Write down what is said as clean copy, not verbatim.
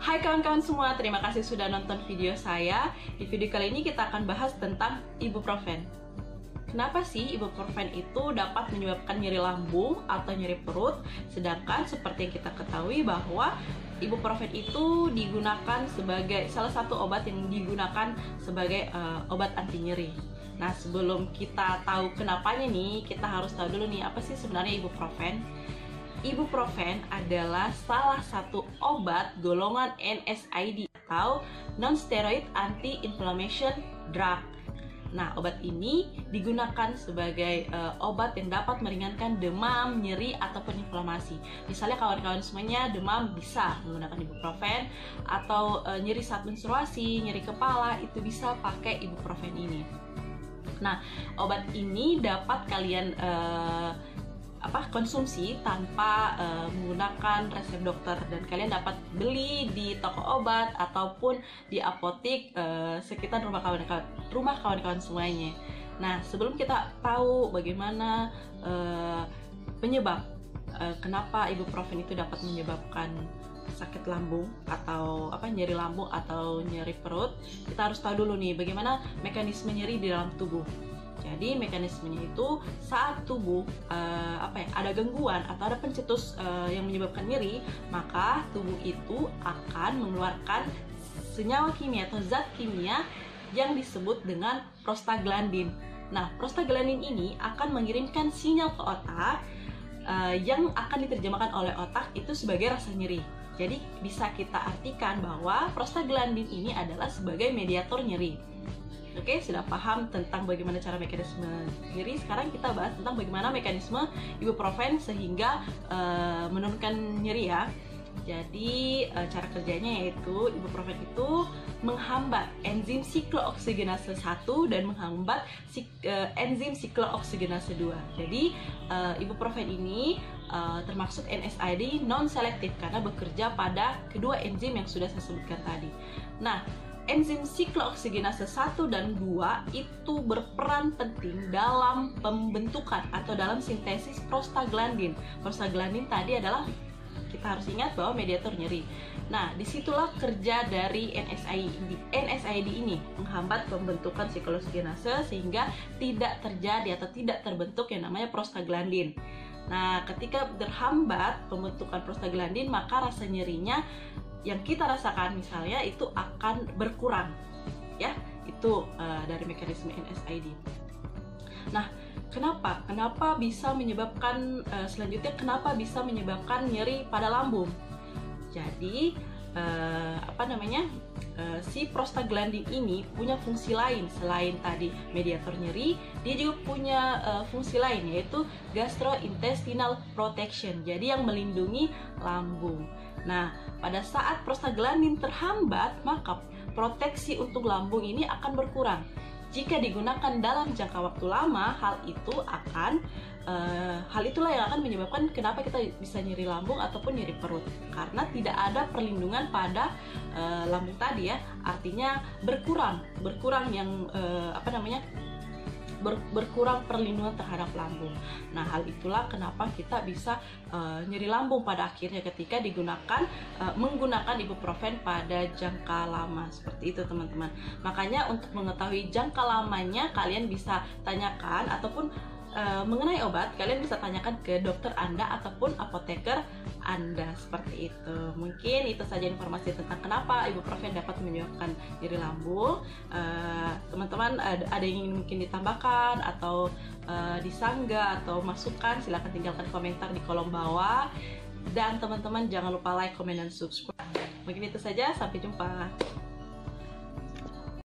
Hai kawan-kawan semua, terima kasih sudah nonton video saya. Di video kali ini kita akan bahas tentang ibuprofen. Kenapa sih ibuprofen itu dapat menyebabkan nyeri lambung atau nyeri perut? Sedangkan seperti yang kita ketahui bahwa ibuprofen itu digunakan sebagai salah satu obat yang digunakan sebagai obat anti nyeri. Nah, sebelum kita tahu kenapanya nih, kita harus tahu dulu nih apa sih sebenarnya ibuprofen. Ibuprofen adalah salah satu obat golongan NSAID atau non-steroid anti-inflammation drug. Nah, obat ini digunakan sebagai obat yang dapat meringankan demam, nyeri, ataupun inflamasi. Misalnya kawan-kawan semuanya demam bisa menggunakan ibuprofen, atau nyeri saat menstruasi, nyeri kepala, itu bisa pakai ibuprofen ini. Nah, obat ini dapat kalian konsumsi tanpa menggunakan resep dokter, dan kalian dapat beli di toko obat ataupun di apotek sekitar rumah kawan-kawan semuanya. Nah, sebelum kita tahu bagaimana penyebab kenapa ibuprofen itu dapat menyebabkan sakit lambung atau nyeri lambung atau nyeri perut, kita harus tahu dulu nih bagaimana mekanisme nyeri di dalam tubuh. Jadi mekanismenya itu saat tubuh ada gangguan atau ada pencetus yang menyebabkan nyeri, maka tubuh itu akan mengeluarkan senyawa kimia atau zat kimia yang disebut dengan prostaglandin. Nah, prostaglandin ini akan mengirimkan sinyal ke otak yang akan diterjemahkan oleh otak itu sebagai rasa nyeri. Jadi bisa kita artikan bahwa prostaglandin ini adalah sebagai mediator nyeri. Oke, sudah paham tentang bagaimana cara mekanisme nyeri. Sekarang kita bahas tentang bagaimana mekanisme ibuprofen sehingga menurunkan nyeri ya. Jadi cara kerjanya yaitu ibuprofen itu menghambat enzim siklooksigenase 1 dan menghambat enzim siklooksigenase 2. Jadi ibuprofen ini termasuk NSAID non-selektif karena bekerja pada kedua enzim yang sudah saya sebutkan tadi. Nah, enzim siklooksigenase 1 dan 2 itu berperan penting dalam pembentukan atau dalam sintesis prostaglandin. Prostaglandin tadi adalah, kita harus ingat bahwa mediator nyeri. Nah, disitulah kerja dari NSAID ini menghambat pembentukan siklooksigenase sehingga tidak terjadi atau tidak terbentuk yang namanya prostaglandin. Nah, ketika terhambat pembentukan prostaglandin, maka rasa nyerinya yang kita rasakan misalnya itu akan berkurang, ya. Itu dari mekanisme NSAID. Nah, kenapa bisa menyebabkan selanjutnya kenapa bisa menyebabkan nyeri pada lambung? Jadi si prostaglandin ini punya fungsi lain selain tadi mediator nyeri. Dia juga punya fungsi lain, yaitu gastrointestinal protection. Jadi yang melindungi lambung. Nah, pada saat prostaglandin terhambat, maka proteksi untuk lambung ini akan berkurang. Jika digunakan dalam jangka waktu lama, hal itulah yang akan menyebabkan kenapa kita bisa nyeri lambung ataupun nyeri perut, karena tidak ada perlindungan pada lambung tadi ya. Artinya berkurang yang berkurang perlindungan terhadap lambung. Nah, hal itulah kenapa kita bisa nyeri lambung pada akhirnya ketika menggunakan ibuprofen pada jangka lama. Seperti itu teman-teman. Makanya untuk mengetahui jangka lamanya, kalian bisa tanyakan ataupun mengenai obat, kalian bisa tanyakan ke dokter Anda ataupun apoteker Anda. Seperti itu. Mungkin itu saja informasi tentang kenapa ibuprofen dapat menyebabkan nyeri lambung. Teman-teman ada yang ingin mungkin ditambahkan atau disanggah atau masukan, silahkan tinggalkan komentar di kolom bawah. Dan teman-teman jangan lupa like, komen, dan subscribe. Mungkin itu saja, sampai jumpa.